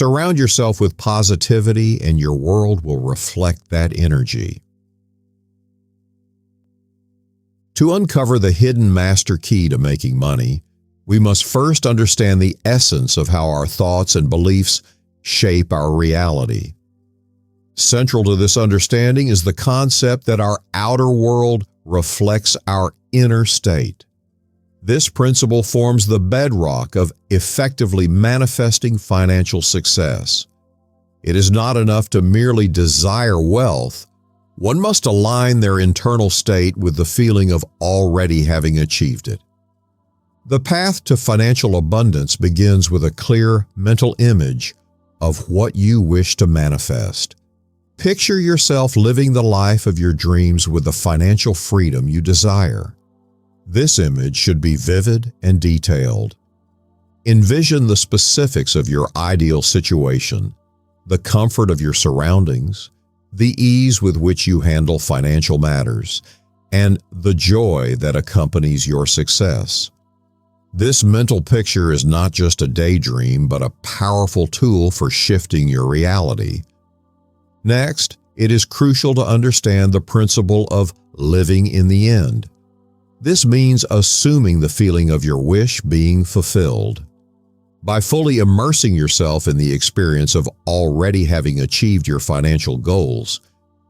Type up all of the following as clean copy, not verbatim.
Surround yourself with positivity and your world will reflect that energy. To uncover the hidden master key to making money, we must first understand the essence of how our thoughts and beliefs shape our reality. Central to this understanding is the concept that our outer world reflects our inner state. This principle forms the bedrock of effectively manifesting financial success. It is not enough to merely desire wealth. One must align their internal state with the feeling of already having achieved it. The path to financial abundance begins with a clear mental image of what you wish to manifest. Picture yourself living the life of your dreams with the financial freedom you desire. This image should be vivid and detailed. Envision the specifics of your ideal situation, the comfort of your surroundings, the ease with which you handle financial matters, and the joy that accompanies your success. This mental picture is not just a daydream, but a powerful tool for shifting your reality. Next, it is crucial to understand the principle of living in the end. This means assuming the feeling of your wish being fulfilled. By fully immersing yourself in the experience of already having achieved your financial goals,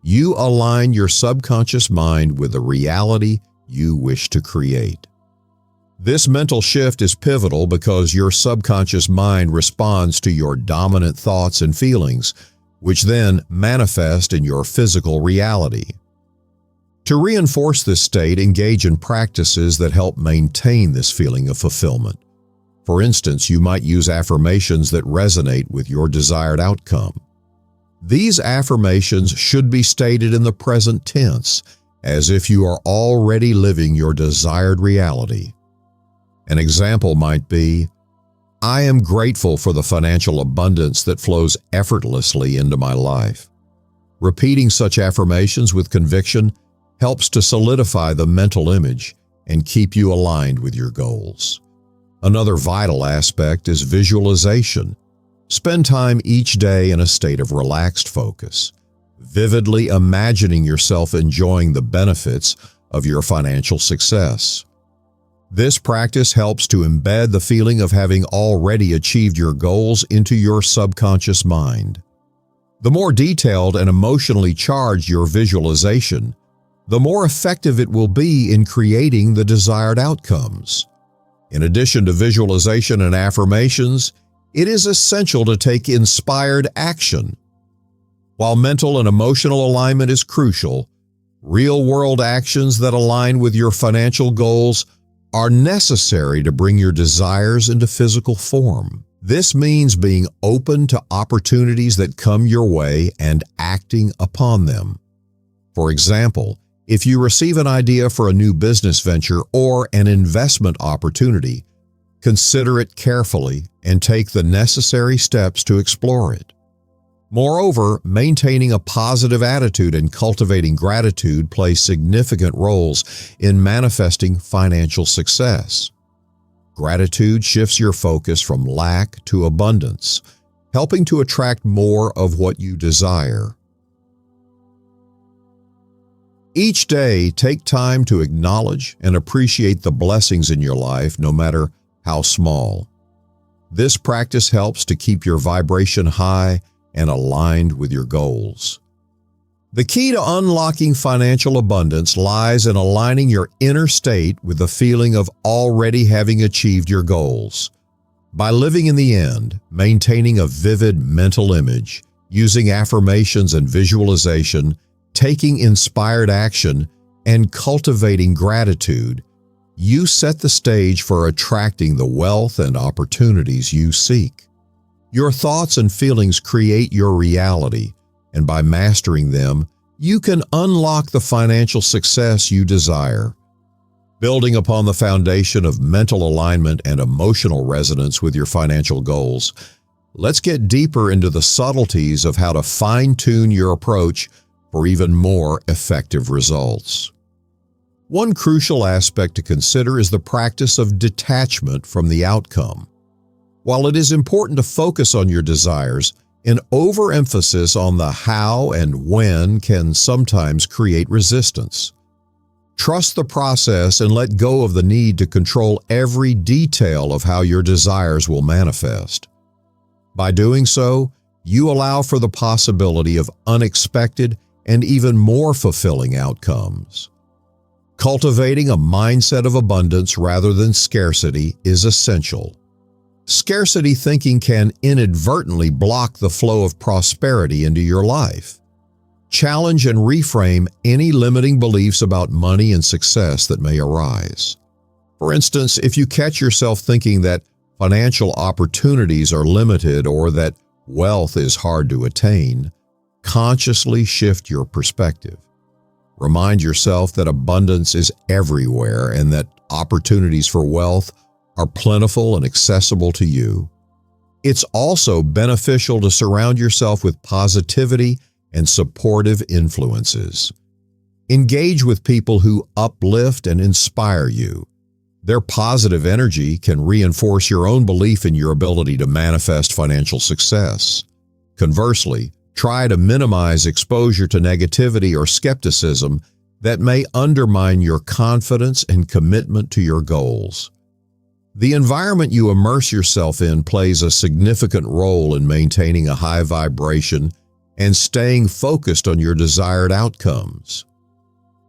you align your subconscious mind with the reality you wish to create. This mental shift is pivotal because your subconscious mind responds to your dominant thoughts and feelings, which then manifest in your physical reality. To reinforce this state, engage in practices that help maintain this feeling of fulfillment. For instance, you might use affirmations that resonate with your desired outcome. These affirmations should be stated in the present tense, as if you are already living your desired reality. An example might be, I am grateful for the financial abundance that flows effortlessly into my life. Repeating such affirmations with conviction helps to solidify the mental image and keep you aligned with your goals. Another vital aspect is visualization. Spend time each day in a state of relaxed focus, vividly imagining yourself enjoying the benefits of your financial success. This practice helps to embed the feeling of having already achieved your goals into your subconscious mind. The more detailed and emotionally charged your visualization, the more effective it will be in creating the desired outcomes. In addition to visualization and affirmations, it is essential to take inspired action. While mental and emotional alignment is crucial, real-world actions that align with your financial goals are necessary to bring your desires into physical form. This means being open to opportunities that come your way and acting upon them. For example, if you receive an idea for a new business venture or an investment opportunity, consider it carefully and take the necessary steps to explore it. Moreover, maintaining a positive attitude and cultivating gratitude play significant roles in manifesting financial success. Gratitude shifts your focus from lack to abundance, helping to attract more of what you desire. Each day, take time to acknowledge and appreciate the blessings in your life, no matter how small. This practice helps to keep your vibration high and aligned with your goals. The key to unlocking financial abundance lies in aligning your inner state with the feeling of already having achieved your goals. By living in the end, maintaining a vivid mental image, using affirmations and visualization, taking inspired action, and cultivating gratitude, you set the stage for attracting the wealth and opportunities you seek. Your thoughts and feelings create your reality, and by mastering them, you can unlock the financial success you desire. Building upon the foundation of mental alignment and emotional resonance with your financial goals, let's get deeper into the subtleties of how to fine-tune your approach for even more effective results. One crucial aspect to consider is the practice of detachment from the outcome. While it is important to focus on your desires, an overemphasis on the how and when can sometimes create resistance. Trust the process and let go of the need to control every detail of how your desires will manifest. By doing so, you allow for the possibility of unexpected and even more fulfilling outcomes. Cultivating a mindset of abundance rather than scarcity is essential. Scarcity thinking can inadvertently block the flow of prosperity into your life. Challenge and reframe any limiting beliefs about money and success that may arise. For instance, if you catch yourself thinking that financial opportunities are limited or that wealth is hard to attain, consciously shift your perspective. Remind yourself that abundance is everywhere and that opportunities for wealth are plentiful and accessible to you. It's also beneficial to surround yourself with positivity and supportive influences. Engage with people who uplift and inspire you. Their positive energy can reinforce your own belief in your ability to manifest financial success. Conversely, try to minimize exposure to negativity or skepticism that may undermine your confidence and commitment to your goals. The environment you immerse yourself in plays a significant role in maintaining a high vibration and staying focused on your desired outcomes.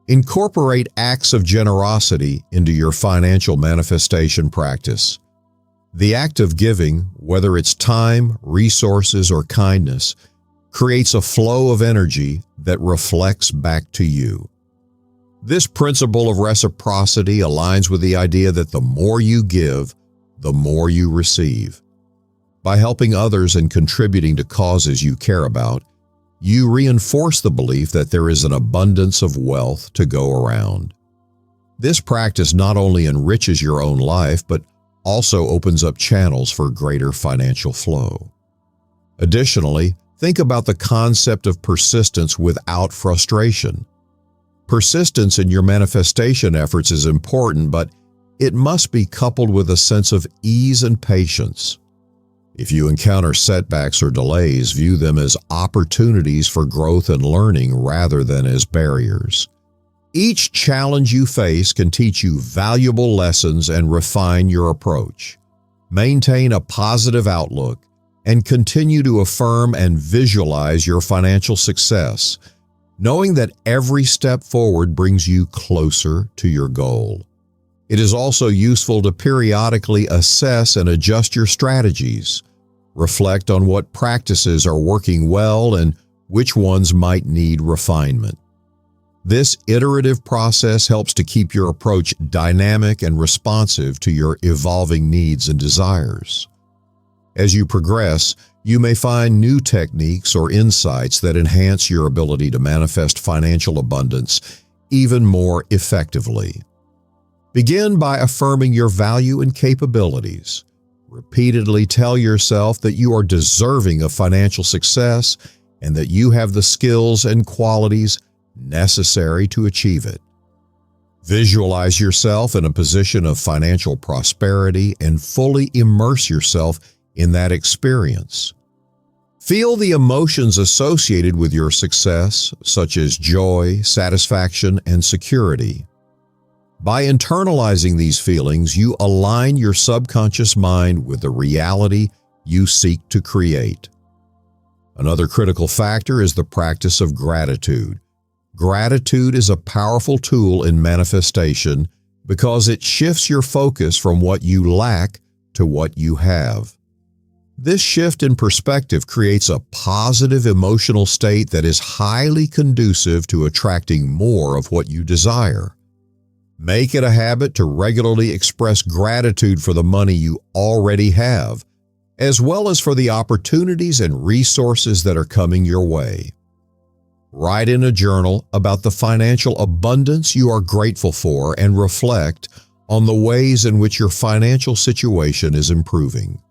Incorporate acts of generosity into your financial manifestation practice. The act of giving, whether it's time, resources, or kindness, creates a flow of energy that reflects back to you. This principle of reciprocity aligns with the idea that the more you give, the more you receive. By helping others and contributing to causes you care about, you reinforce the belief that there is an abundance of wealth to go around. This practice not only enriches your own life, but also opens up channels for greater financial flow. Additionally, think about the concept of persistence without frustration. Persistence in your manifestation efforts is important, but it must be coupled with a sense of ease and patience. If you encounter setbacks or delays, view them as opportunities for growth and learning rather than as barriers. Each challenge you face can teach you valuable lessons and refine your approach. Maintain a positive outlook and continue to affirm and visualize your financial success, knowing that every step forward brings you closer to your goal. It is also useful to periodically assess and adjust your strategies. Reflect on what practices are working well and which ones might need refinement. This iterative process helps to keep your approach dynamic and responsive to your evolving needs and desires. As you progress, you may find new techniques or insights that enhance your ability to manifest financial abundance even more effectively. Begin by affirming your value and capabilities. Repeatedly tell yourself that you are deserving of financial success and that you have the skills and qualities necessary to achieve it. Visualize yourself in a position of financial prosperity and fully immerse yourself in that experience. Feel the emotions associated with your success, such as joy, satisfaction, and security. By internalizing these feelings, you align your subconscious mind with the reality you seek to create. Another critical factor is the practice of gratitude. Gratitude is a powerful tool in manifestation because it shifts your focus from what you lack to what you have. This shift in perspective creates a positive emotional state that is highly conducive to attracting more of what you desire. Make it a habit to regularly express gratitude for the money you already have, as well as for the opportunities and resources that are coming your way. Write in a journal about the financial abundance you are grateful for and reflect on the ways in which your financial situation is improving.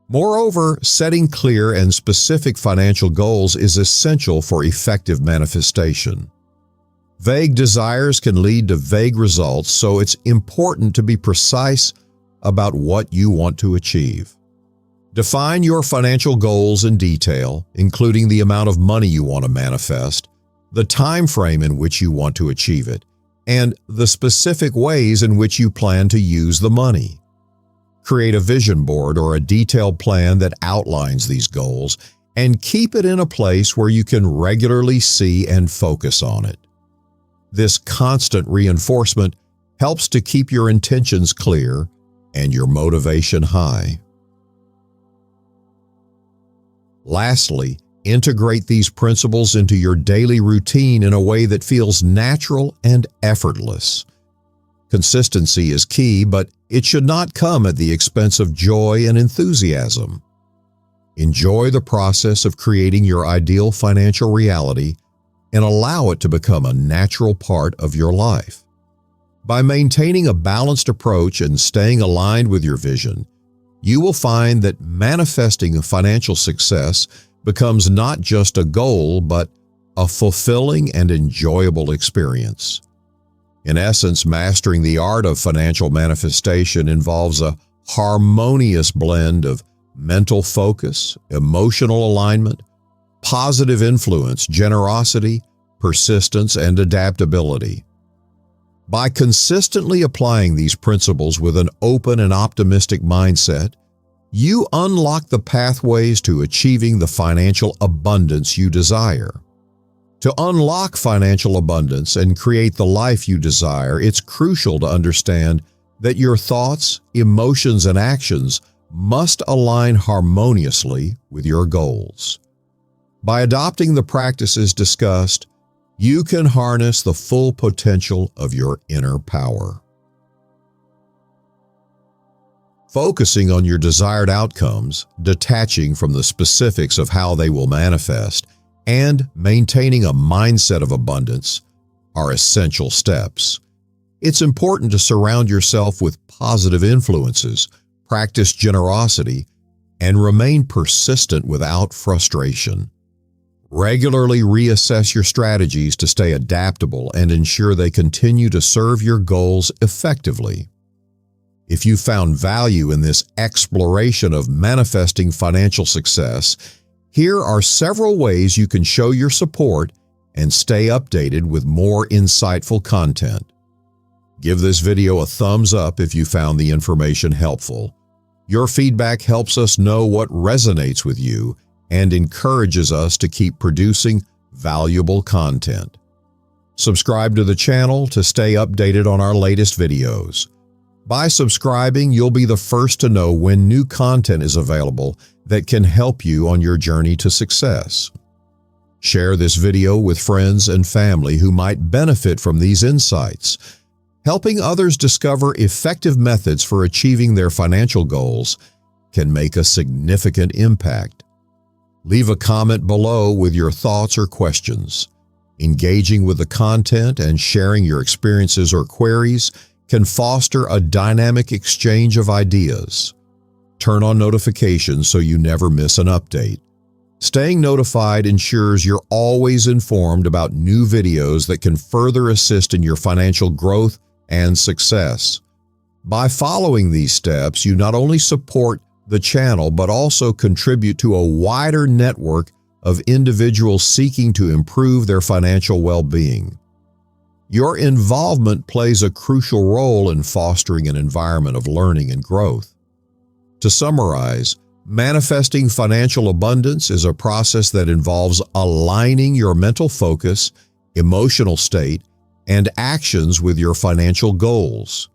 Moreover, setting clear and specific financial goals is essential for effective manifestation. Vague desires can lead to vague results, so it's important to be precise, about what you want to achieve. Define your financial goals in detail, including the amount of money you want to manifest, the time frame in which you want to achieve it, and the specific ways in which you plan to use the money. Create a vision board or a detailed plan that outlines these goals and keep it in a place where you can regularly see and focus on it. This constant reinforcement helps to keep your intentions clear and your motivation high. Lastly, integrate these principles into your daily routine in a way that feels natural and effortless. Consistency is key, but it should not come at the expense of joy and enthusiasm. Enjoy the process of creating your ideal financial reality and allow it to become a natural part of your life. By maintaining a balanced approach and staying aligned with your vision, you will find that manifesting financial success becomes not just a goal, but a fulfilling and enjoyable experience. In essence, mastering the art of financial manifestation involves a harmonious blend of mental focus, emotional alignment, positive influence, generosity, persistence, and adaptability. By consistently applying these principles with an open and optimistic mindset, you unlock the pathways to achieving the financial abundance you desire. To unlock financial abundance and create the life you desire, it's crucial to understand that your thoughts, emotions, and actions must align harmoniously with your goals. By adopting the practices discussed, you can harness the full potential of your inner power. Focusing on your desired outcomes, detaching from the specifics of how they will manifest, and maintaining a mindset of abundance are essential steps. It's important to surround yourself with positive influences, practice generosity, and remain persistent without frustration. Regularly reassess your strategies to stay adaptable and ensure they continue to serve your goals effectively. If you found value in this exploration of manifesting financial success, here are several ways you can show your support and stay updated with more insightful content. Give this video a thumbs up if you found the information helpful. Your feedback helps us know what resonates with you and encourages us to keep producing valuable content. Subscribe to the channel to stay updated on our latest videos. By subscribing, you'll be the first to know when new content is available that can help you on your journey to success. Share this video with friends and family who might benefit from these insights. Helping others discover effective methods for achieving their financial goals can make a significant impact. Leave a comment below with your thoughts or questions. Engaging with the content and sharing your experiences or queries can foster a dynamic exchange of ideas. Turn on notifications so you never miss an update. Staying notified ensures you're always informed about new videos that can further assist in your financial growth and success. By following these steps, you not only support the channel, but also contribute to a wider network of individuals seeking to improve their financial well-being. Your involvement plays a crucial role in fostering an environment of learning and growth. To summarize, manifesting financial abundance is a process that involves aligning your mental focus, emotional state, and actions with your financial goals.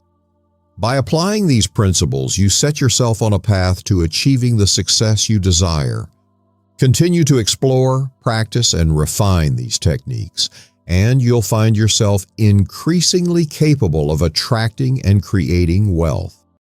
By applying these principles, you set yourself on a path to achieving the success you desire. Continue to explore, practice, and refine these techniques, and you'll find yourself increasingly capable of attracting and creating wealth.